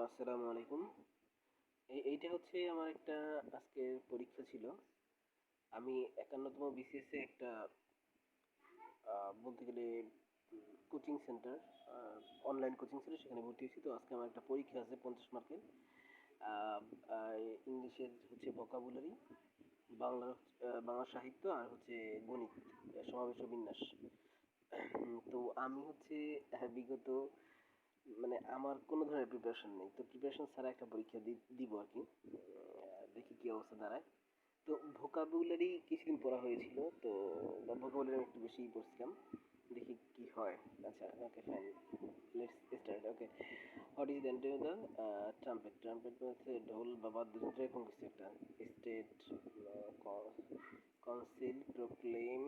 আসসালামু আলাইকুম। এইটা হচ্ছে আমার একটা আজকের পরীক্ষা ছিল। আমি ৫১তম বিসিএস এ একটা বলতে গেলে coaching centre, online coaching centre, সেখানে ভর্তি হয়েছি। তো আজকে আমার একটা পরীক্ষা আছে ৫০ মার্কের। আ আ ইংলিশের হচ্ছে ভোকাবুলারি, বাংলার বাংলা সাহিত্য আর হচ্ছে গণিত, সমাবেশ ও বিন্যাস। তো আমি হচ্ছে বিগত মানে আমার কোনো ধরনের প্রিপারেশন নেই। তো প্রিপারেশন ছাড়া একটা পরীক্ষা দিব আরকি। দেখি কি অবস্থা দাঁড়ায়। তো ভোকাবুলারি কিছুদিন পড়া হয়েছিল। তো ভোকাবুলারি একটু বেশিই পড়ছিলাম। দেখি কি হয়। আচ্ছা, okay fine. Let's start. Okay. What is the antonym of the trumpet? Trumpet মানে হচ্ছে ঢোল বা বাদ্যযন্ত্র, এরকম কিছু একটা। স্টেট, কাউন্সিল, প্রোক্লেম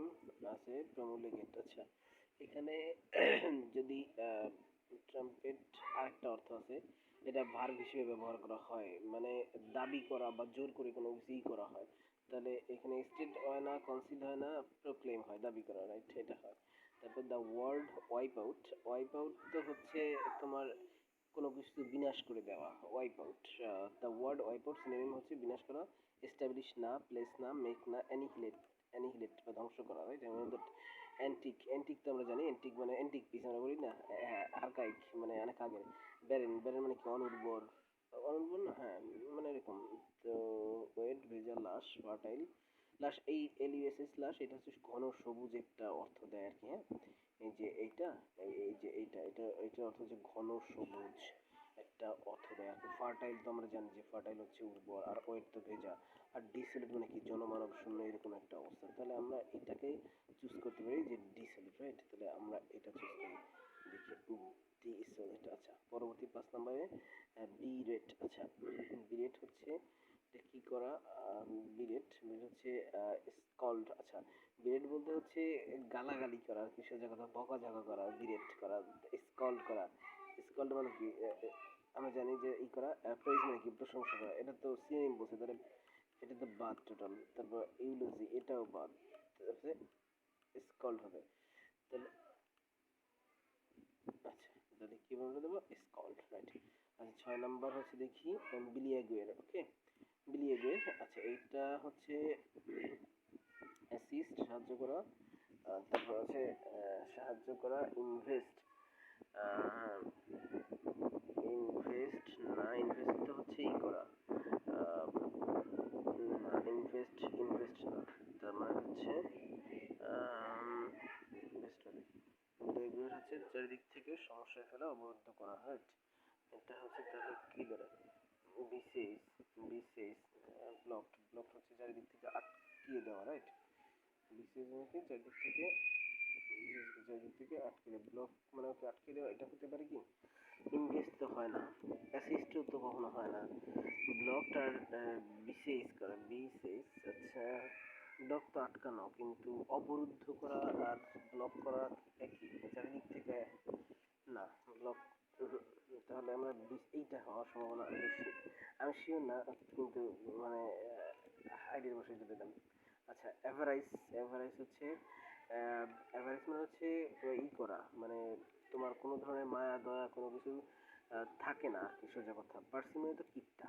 আছে, প্রমুলগেট। আচ্ছা, এখানে যদি ট্রাম্পেট আরেকটা অর্থ আছে। এটা ভার্ব হিসেবে ব্যবহার করা হয়, মানে দাবি করা বা জোর করে কোনো কিছুই করা হয়। তাহলে এখানে স্টেট হয় না, কাউন্সিল হয় না, প্রোক্লেম হয়, দাবি করা, রাইট? এটা হয়। তারপর the world wipe out. Wipe out তো হচ্ছে তোমার কোনো কিছু বিনাশ করে দেওয়া, wipe out. The word wipe out synonym হচ্ছে বিনাশ করা, এস্টাবলিশ না, প্লেস না, মেক না, অ্যানিহিলেট, অ্যানিহিলেট বা ধ্বংস করা, রাইট? অ্যান্টিক, অ্যান্টিক তো আমরা জানি, অ্যান্টিক মানে অ্যান্টিক পিস আমরা বলি না, আর্কাইক মানে অনেক আগের। ব্যারেন, ব্যারেন মানে কি? অনুর্বর, অনুর্বর না, হ্যাঁ, মানে এরকম। তো ওয়েট, ভেজা, লাশ, ফার্টাইল। লাশ, এই এলইউএসএস লাশ, এটা হচ্ছে ঘন সবুজ একটা অর্থ দেয় আর কি, হ্যাঁ। এই যে এইটা, এই যে এইটা, এটার অর্থ হচ্ছে ঘন সবুজ একটা অর্থ দেয় আর কি। ফার্টাইল তো আমরা জানি যে ফার্টাইল হচ্ছে উর্বর, আর ওয়েট তো ভেজা। আর ডিসেলেট মানে কি? জনমানব শূন্য, এরকম একটা অবস্থা। তাহলে আমরা এটাকে চুজ করতে পারি যে ডিসেলেট, রাইট? তাহলে আমরা এটা চুজ করি। দেখি ডিসেলেট। আচ্ছা, পরবর্তী ৫ নম্বরে বিরেট। আচ্ছা, বিরেট হচ্ছে এটা কি করা? বিরেট, বিরেট হচ্ছে স্কল্ড। আচ্ছা, বিরেট বলতে হচ্ছে গালাগালি করা আর কি, সোজা কথা বকাঝকা করা, বিরেট করা, স্কল্ড করা। স্কল্ড মানে কি? আমরা জানি যে ই করা, প্রেজ মানে কি? প্রশংসা করা। এটা তো সিনোনিম বলছে, তাহলে এটা তো বাদ টোটাল। তারপর ইউলজি, এটাও বাদ। তারপরে স্কল্ড হবে। তাহলে আচ্ছা, তাহলে কি বলে দেবো? Scold, right? আচ্ছা, ৬ নাম্বার হচ্ছে দেখি বিলিয়াগুয়ের। ওকে, বিলিয়াগুয়ের। আচ্ছা, এইটা হচ্ছে অ্যাসিস্ট, সাহায্য করা। তারপর আছে সাহায্য করা, ইনভেস্ট। ইনভেস্ট না, ইনভেস্ট তো হচ্ছে ই করা, না, ইনভেস্ট, ইনভেস্ট না। তার মানে হচ্ছে ইনভেস্ট হবে। এগুলো হচ্ছে চারিদিক থেকে সমস্যায় ফেলা, অবরুদ্ধ করা, রাইট? এটা হচ্ছে তাহলে কি দাঁড়ায়? বিসিএস, বিসিএস ব্লকড, ব্লকড হচ্ছে চারিদিক থেকে আটকিয়ে দেওয়া, রাইট? বিসিএস মানে কি? চারিদিক থেকে, চারিদিক থেকে আটকে দেওয়া। ব্লক মানে হচ্ছে আটকে দেওয়া। এটা হতে পারে কি? ইনভেস্ট তো হয় না, অ্যাসিস্টও তো কখনো হয় না। ব্লকড আর বিসিএস করা, বিসিএস। আচ্ছা, ব্লক তো আটকানো, কিন্তু অবরুদ্ধ করা আর ব্লক করা একই, চারিদিক থেকে না। ব্লক, তাহলে আমরা এইটা হওয়ার সম্ভাবনা বেশি। আমি শিওর না, কিন্তু মানে আইডিয়ার বসে এটা দিলাম। আচ্ছা, অ্যাভারাইজ। অ্যাভারাইজ হচ্ছে অ্যাভারেজ মানে হচ্ছে ই করা, মানে তোমার কোনো ধরনের মায়া দয়া কোনো কিছু থাকে না আর কি, সোজা কথা। পার্সি মানে তো কিপটা।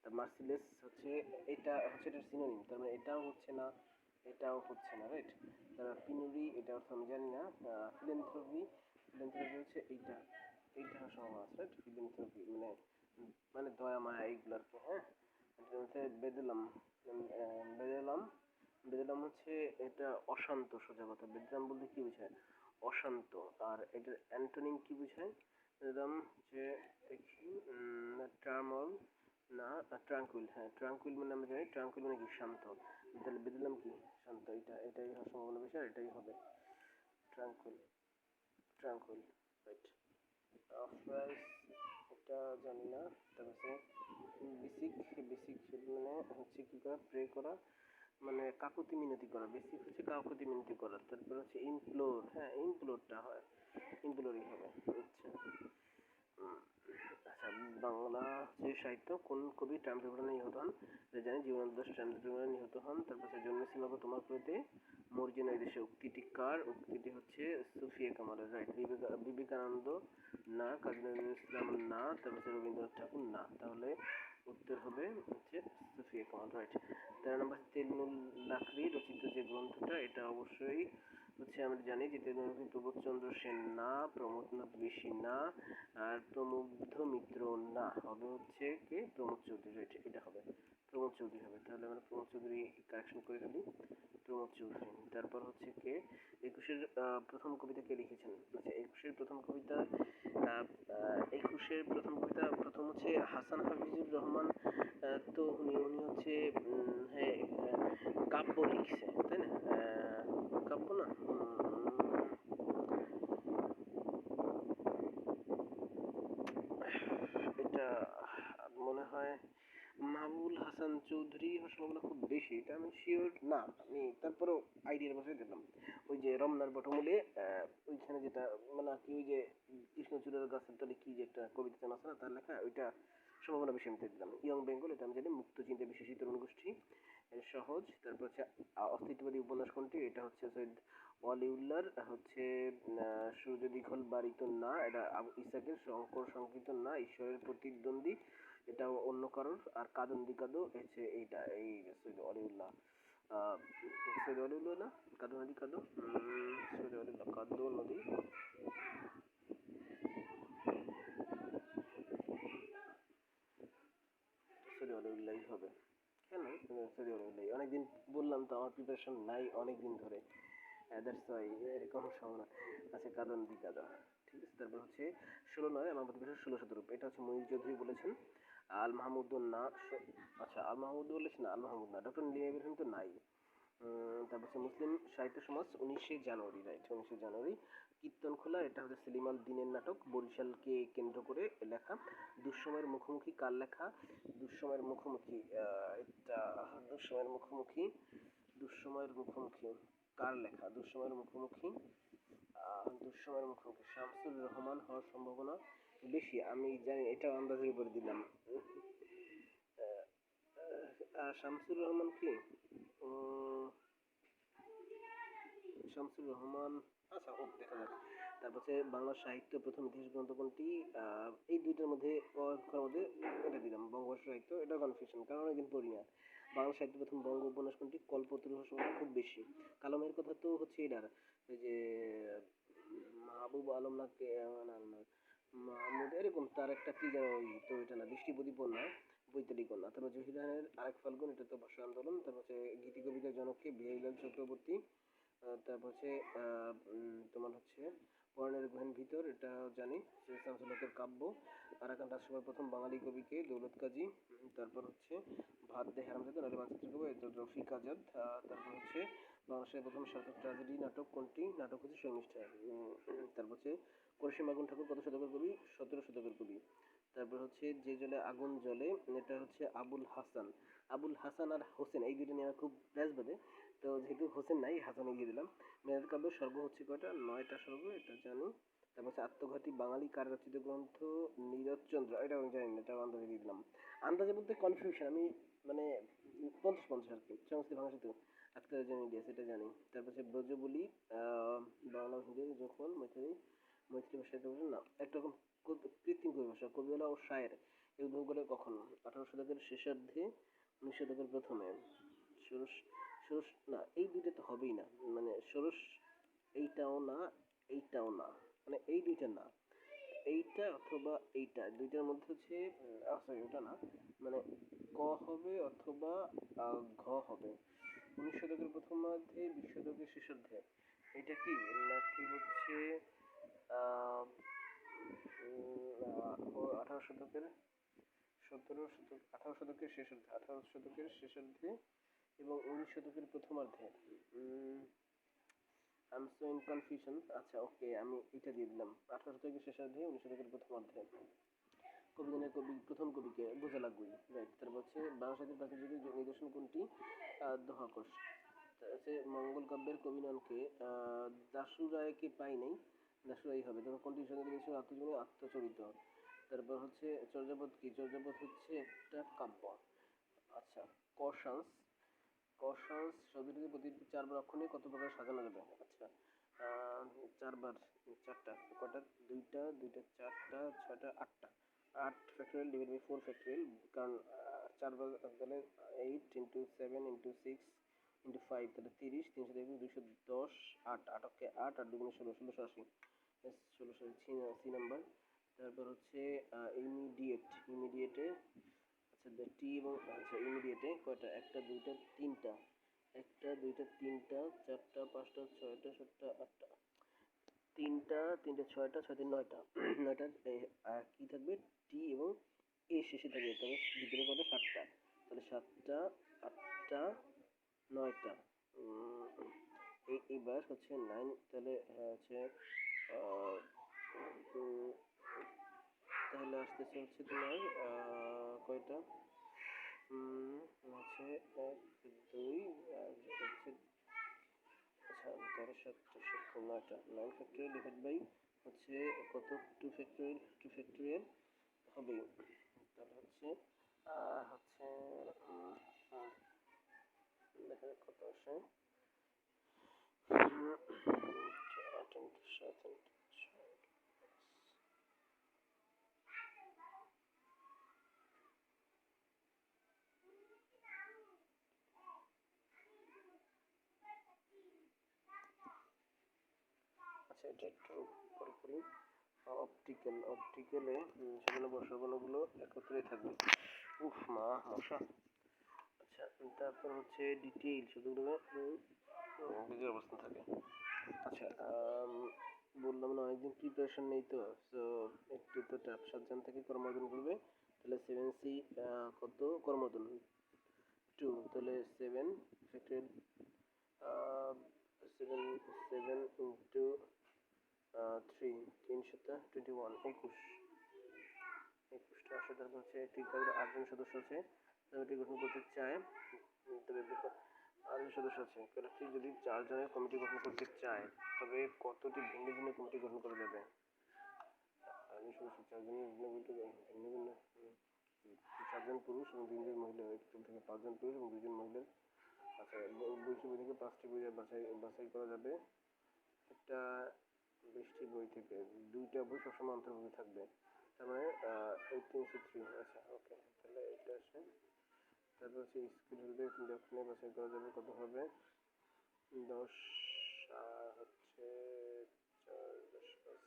তা মার্সিলেস হচ্ছে, এটা হচ্ছে এটার সিনোনিম, তার মানে এটাও হচ্ছে না, এটাও হচ্ছে না, রাইট? তারা পিনুরি, এটা অর্থ আমি জানি না। ফিলেন্থ্রপি, ফিলেন্থ্রপি হচ্ছে এইটা, এইটা হওয়ার সম্ভাবনা আছে, রাইট? ফিলেন্থ্রপি মানে মানে দয়া মায়া এইগুলো আর কি, হ্যাঁ। এটা হচ্ছে বেদুলাম, বেদুলাম, বেদুলাম হচ্ছে এটা অশান্ত, সোজা কথা। বেদুলাম বলতে কি বোঝায়? অশান্ত। আর এটার অ্যান্টোনিম কি বোঝায়? বেদুলাম হচ্ছে দেখি, টার্মল না, ট্রাঙ্কুইল। হ্যাঁ, ট্রাঙ্কুইল মানে আমরা জানি ট্রাঙ্কুইল মানে কি? শান্ত। তাহলে বেদুলাম কি? শান্ত। এটাই হওয়ার সম্ভাবনা বেশি, আর এটাই হবে ট্রাঙ্কুইল, ট্রাঙ্কুইল, রাইট? প্রাইস এটা জানি না। তারপরে বেসিক, বেসিক মানে হচ্ছে কি করা? প্রে করা, মানে কাকুতি মিনতি করা। বেসিক হচ্ছে কাকুতি মিনতি করা। তারপর হচ্ছে ইমপ্লোর, হ্যাঁ, ইমপ্লোরটা হয়, ইমপ্লোরই হবে। আচ্ছা, আচ্ছা, বাংলা যে সাহিত্য, কোন কবি ট্রাম দুর্ঘটনায় নিহত হন? এটা জানি, জীবনানন্দ দাশ ট্রাম দুর্ঘটনায় নিহত হন। তারপর হচ্ছে জন্মেছি মাগো তোমার প্রতি, মর্জিনা এই দেশে। উক্তিটি কার? উক্তিটি হচ্ছে সুফিয়া কামালের, রাইট। বিবেকানন্দ না, কাজী নজরুল ইসলাম না, তারপর হচ্ছে রবীন্দ্রনাথ ঠাকুর না। তাহলে উত্তর হবে হচ্ছে সুফিয়া কামাল, রাইট। 13 নম্বর তেলনুল লাকড়ি রচিত যে গ্রন্থটা, এটা অবশ্যই হচ্ছে আমরা জানি যে তেলনুল লাকড়ি প্রবোধচন্দ্র সেন না, প্রমথনাথ ঋষি না, আর প্রমুগ্ধ মিত্র না। হবে হচ্ছে কে? প্রমোদ চৌধুরী, রাইট। এটা হবে প্রমোদ চৌধুরী হবে। তাহলে আমরা প্রমোদ চৌধুরী কারেকশন করে ফেলি, প্রমোদ চৌধুরী। তারপর হচ্ছে কে? একুশের প্রথম কবিতা কে লিখেছেন? আচ্ছা, একুশের প্রথম কবিতা প্রথম হচ্ছে হাসান হাফিজুর রহমান। তো উনি হচ্ছে হ্যাঁ, কাব্য লিখছে, তাই না? কাব্য না, এটা মনে হয় মাহবুল হাসান চৌধুরী হওয়ার সম্ভাবনা খুব বেশি, এটা আমি শিওর না। আমি তারপরেও আইডিয়ার বসে দিলাম। ওই যে রমনার বটমূলে ওইখানে যেটা মানে কি, ওই যে কৃষ্ণচূড়ার গাছের তলে কি যে একটা কবিতা জানা আছে না, তার লেখা, ওইটা সম্ভাবনা বেশি আমি দিলাম। ইয়ং বেঙ্গল, এটা আমি জানি মুক্ত চিন্তা বিশেষী তরুণ গোষ্ঠী, সহজ। তারপর হচ্ছে অস্তিত্ববাদী উপন্যাস কোনটি? এটা হচ্ছে সৈয়দ ওয়ালিউল্লাহর হচ্ছে সূর্য দীঘল বাড়িত না, এটা আবু ইসাকের শঙ্কর সংকীর্তন না, ঈশ্বরের প্রতিদ্বন্দ্বী, এটা অন্য কারোর। আর কাদন্দি কাদো হচ্ছে এইটা, এই সৈয়দ ওয়ালিউল্লাহ, সৈয়দ ওয়ালিউল্লাহ না, কাদো নদী কাদো, সৈয়দ ওয়ালিউল্লাহ কাদো নদী, সৈয়দ ওয়ালিউল্লাহই হবে। কেন সৈয়দ ওয়ালিউল্লাহ? অনেকদিন বললাম তো আমার প্রিপারেশন নাই অনেকদিন ধরে, দ্যাটস ওয়াই এরকম সম্ভাবনা আছে। কাদন্দি কাদা, ঠিক আছে। তারপর হচ্ছে 16 নয় আমার প্রতিবেশন 16 শতরূপ, এটা হচ্ছে মনির চৌধুরী বলেছেন। আল মাহমুদুর না, আচ্ছা আল মাহমুদ বলেছেন না, আল মাহমুদ না, ডক্টর নিজাম ইব্রাহিম তো নাই। তারপর হচ্ছে মুসলিম সাহিত্য সমাজ 19শে জানুয়ারি, রাইট, 19শে জানুয়ারি। কীর্তনখোলা, এটা হচ্ছে সেলিম আল দ্বীনের নাটক, বরিশালকে কেন্দ্র করে লেখা। দুঃসময়ের মুখোমুখি কার লেখা? দুঃসময়ের মুখোমুখি, এটা দুঃসময়ের মুখোমুখি, দুঃসময়ের মুখোমুখি কার লেখা? দুঃসময়ের মুখোমুখি, দুঃসময়ের মুখোমুখি শামসুর রহমান হওয়ার সম্ভাবনা বেশি, আমি জানি। এটা আন্দাজের উপরে দিলাম। শামসুর রহমান কি? শামসুর রহমান, আচ্ছা ও দেখা যাক। তারপর হচ্ছে বাংলা সাহিত্য প্রথম ইতিহাস গ্রন্থ কোনটি? এই দুইটার মধ্যে এটা দিলাম বঙ্গবর্ষ সাহিত্য, এটা কনফিউশন কারণ অনেকদিন পড়ি না। বাংলা সাহিত্য প্রথম বঙ্গ উপন্যাস কোনটি? কল্পতরু হওয়ার সম্ভাবনা খুব বেশি। কালামের কথা তো হচ্ছে এটার, ওই যে মাহবুব আলম না কে, না না মাহমুদ এরকম তার একটা কি যেন, ওই তো এটা না, দৃষ্টিপ্রদীপ না, বৈতালী কন্যা। তারপর জহিরানের আরেক ফাল্গুন, এটা তো ভাষা আন্দোলন। তারপর হচ্ছে গীতি কবিতার জনককে? বিহারীলাল চক্রবর্তী। তারপর হচ্ছে তোমার হচ্ছে পরাণের গহীন ভিতর, এটা জানি, শামসুল হকের কাব্য। আরাকান রাজসভার প্রথম বাঙালি কবিকে? দৌলত কাজী। তারপর হচ্ছে ভাত দে হারামজাদা নাহলে মানচিত্র কবি, এটা রফিক আজাদ। তারপর হচ্ছে বাংলাদেশের প্রথম সার্থক ট্র্যাজেডি নাটক কোনটি? নাটক হচ্ছে শর্মিষ্ঠা। তারপর হচ্ছে পরশু আগুন ঠাকুর কত শতকের কবি? 17 শতকের কবি। তারপর হচ্ছে যে জলে আগুন জ্বলে, এটা হচ্ছে আবুল হাসান। আবুল হাসান আর হোসেন এই দুটো নিয়ে আমার খুব প্যাচ বাঁধে, তো যেহেতু হোসেন নাই, হাসানে দিয়ে দিলাম। মেহের কাব্যের স্বর্গ হচ্ছে কয়টা? 9টা স্বর্গ, এটা জানি। তারপর হচ্ছে আত্মঘাতী বাঙালি কার রচিত গ্রন্থ? নীরজচন্দ্র, এটা আমি জানি না, এটা আন্দাজে দিয়ে দিলাম। আন্দাজে বলতে কনফিউশন, আমি মানে 50-50 আর কি। সংস্কৃত ভাষা তো আজকের জন্য দিয়েছে, এটা জানি। তারপর হচ্ছে ব্রজবলি বাংলা হিন্দি যখন মৈত্রী ভাষায় না, একরকম কৃত্রিম পরিভাষা। কবিতা ও শায়ের এই উদ্ভব করে কখন? 18 শতকের শেষার্ধে, 19 শতকের প্রথমে। ষোড়শ ষোড়শ না, এই দুইটা তো হবেই না, মানে ষোড়শ, এইটাও না, এইটাও না, মানে এই দুইটা না, এইটা অথবা এইটা, দুইটার মধ্যে হচ্ছে সরি ওটা না, মানে ক হবে অথবা ঘ হবে। 19 শতকের প্রথমার্ধে, 20 শতকের শেষার্ধে, এটা কি নাকি হচ্ছে 18 শতকের 18 শতকের শেষার্ধে, 18 শতকের শেষার্ধে এবং 19 শতকের প্রথমার্ধে। I am so in confusion. আচ্ছা ওকে, আমি এটা দিয়ে দিলাম 18 শতকের শেষার্ধে, 19 শতকের প্রথমার্ধে। কবিগানের কবি প্রথম কবিকে? বোঝা লাগবেই, রাইট। তারপর হচ্ছে বাংলা সাহিত্যের প্রাচীন যুগের নিদর্শন কোনটি? দোহা কোষ। হচ্ছে মঙ্গল কাব্যের কবি ননকে? দাশু রায়কে পাই নাই, দাশু রায় হবে। তারপর কোনটি ঈশ্বরচন্দ্র আত্মজীবনী? আত্মচরিত। তারপর হচ্ছে চর্যাপদ কি? চর্যাপদ হচ্ছে একটা কাব্য। আচ্ছা, কসান্স কষাস শব্দটিকে প্রতিটি চারবার অক্ষর নিয়ে কত প্রকার সাজানো যাবে? আচ্ছা, চারবার, চারটা কটা? দুইটা, দুইটা চারটা, ছয়টা, আটটা। 8 ফ্যাক্টরিয়াল ডিভাইড বাই 4 ফ্যাক্টরিয়াল, কারণ চারবার তাহলে 8 ইন্টু 7 ইন্টু 6 ইন্টু 5 তাহলে 30, 323, 210, 8 8 অক্ষে 8, 8 দুগুণে 16, 1680, 1680 সি নাম্বার। তারপর হচ্ছে ইমিডিয়েট, ইমিডিয়েটে আচ্ছা টি এবং আচ্ছা ইমিডিয়েটে কয়টা? একটা, দুইটা, তিনটা, একটা, দুইটা, তিনটা, চারটা, পাঁচটা, ছয়টা, সাতটা, আটটা, তিনটা, তিনটা, ছয়টা, ছয় তিন নয়টা, নয়টা কি থাকবে? টি এবং এ শেষে থাকবে, তবে ভিতরে কয়টা? সাতটা, তাহলে সাতটা, আটটা, নয়টা। এইবার হচ্ছে 9, তাহলে হচ্ছে তাহলে আসতেছে হচ্ছে তোমার কয়টা? হচ্ছে 1 2 আর হচ্ছে আচ্ছা 13 7 9টা 9 ফ্যাক্টরিয়াল ডিভাইড বাই হচ্ছে কত? 2 ফ্যাক্টরিয়াল, 2 ফ্যাক্টরিয়াল হবে। তাহলে হচ্ছে হচ্ছে দেখা যাক কত আসে। 8 7 আচ্ছা এটা একটু পরে করি। অপটিক্যাল, অপটিক্যালে সেগুলো বর্ষগুলো একত্রে থাকবে। উফ মা মশা। আচ্ছা তারপর হচ্ছে ডিটেইল সেগুলো বিজয় অবস্থান থাকে। আচ্ছা বললাম না অনেকদিন প্রিপারেশন নেই, তো সো একটু তো টাফ। 7 জন থেকে কর্মর্দন করবে, তাহলে 7C কত? কর্মর্দন 2, তাহলে 7 ফ্যাক্টরিয়াল 7 7 ইন্টু 3 3 7 21 21টা আসে। তারপর হচ্ছে ঠিক তারপরে 8 জন সদস্য আছে, কমিটি গঠন করতে চায়। তবে 8 জন সদস্য আছে, কলেক্টিভ যদি 4 জনের কমিটি গঠন করতে চায় তবে কতটি ভিন্ন ভিন্ন কমিটি গঠন করা যাবে? 8 জন সদস্য 4 জনের ভিন্ন ভিন্ন 4 জন পুরুষ এবং 3 জন মহিলা, টোটাল থেকে 5 জন পুরুষ এবং 2 জন মহিলা। আচ্ছা 20টি বই থেকে 5টি বই বাছাই করা যাবে। একটা 20টি বই থেকে 2টা বই সবসময় অন্তর্ভুক্ত থাকবে, তার মানে 1803। আচ্ছা ওকে, তাহলে এটা আসে। তারপর হচ্ছে স্কুল হলে দক্ষিণে বাছাই করা যাবে, কত হবে? 10 আর হচ্ছে 4 10 5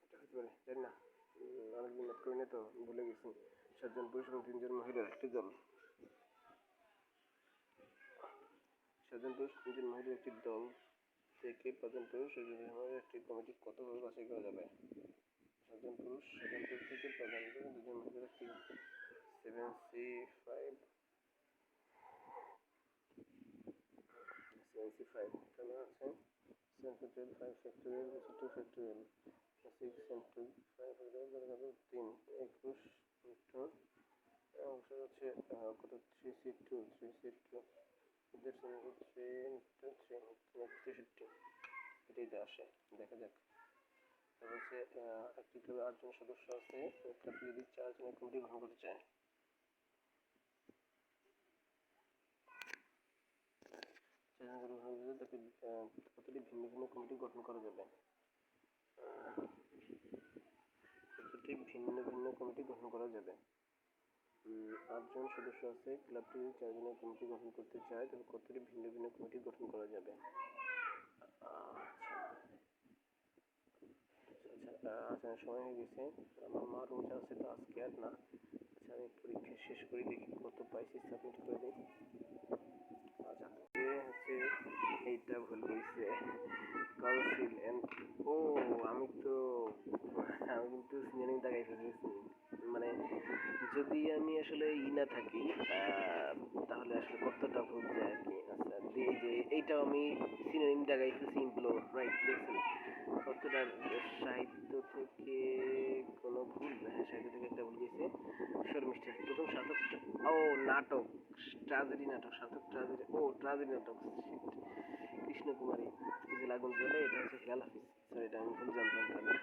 এটা হতে পারে, জানি না, অনেকদিন ম্যাথ করি না তো ভুলে গেছি। 7 জন পুরুষ এবং 3 জন মহিলার একটি দল, 7 জন পুরুষ 3 জন মহিলার একটি দল থেকে 5 জন পুরুষ ও 2 জন মহিলার একটি কমিটি কতভাবে বাছাই করা যাবে? 7 জন পুরুষ থেকে 5 জন পুরুষ 2 জন মহিলার একটি 7C5 7C5 তাহলে হচ্ছে 7 factorial 5 factorial 2 factorial 6 into 5 factorial তাহলে হবে 3 21 ইন্টু অংশ হচ্ছে কত? 3C2 3C2 দ্যাটস 3 ইন্টু 3 63, এটাই তো আসে। দেখা যাক। তারপর হচ্ছে একটি ক্লাবে 8 জন সদস্য আছে, ক্লাবটি যদি 4 জনের কমিটি গঠন করতে চায়, তাকে কতটি ভিন্ন ভিন্ন কমিটি গঠন করা যাবে? কতটি ভিন্ন ভিন্ন কমিটি গঠন করা যাবে? 8 জন সদস্য আছে, ক্লাবটি যদি 4 জনের কমিটি গঠন করতে চায় তবে কতটি ভিন্ন ভিন্ন কমিটি গঠন করা যাবে? আচ্ছা সময় হয়ে গেছে, আমার মা রোজা আছে তো আজকে আর না। আচ্ছা আমি পরীক্ষা শেষ করে দেখি কত পাইছি, সাবমিট করে দিই। আচ্ছা হচ্ছে এইটা ভুল হয়েছে, কাউন্সিল এন্ড ও আমি কিন্তু সিনারিং দাগাই ফেলেছি। মানে যদি আমি আসলে না থাকি তাহলে আসলে কতটা ভুল যায় আর কি। আচ্ছা এই যে এইটাও আমি সিনারিং দাগাই ফেলেছি, ইমপ্লো রাইট দেখছেন কতটা? সাহিত্য থেকে কোনো ভুল? হ্যাঁ সাহিত্য থেকে একটা ভুল গেছে। শর্মিষ্ঠা প্রথম সার্থক ও নাটক ট্রাজেডি নাটক, সার্থক ট্রাজেডি, ও ট্রাজেডি নাটক কৃষ্ণকুমারী যে লাগুন জ্বলে, এটা হচ্ছে হেলাল হাফিজ। সরি এটা আমি ভুল জানতাম তাহলে।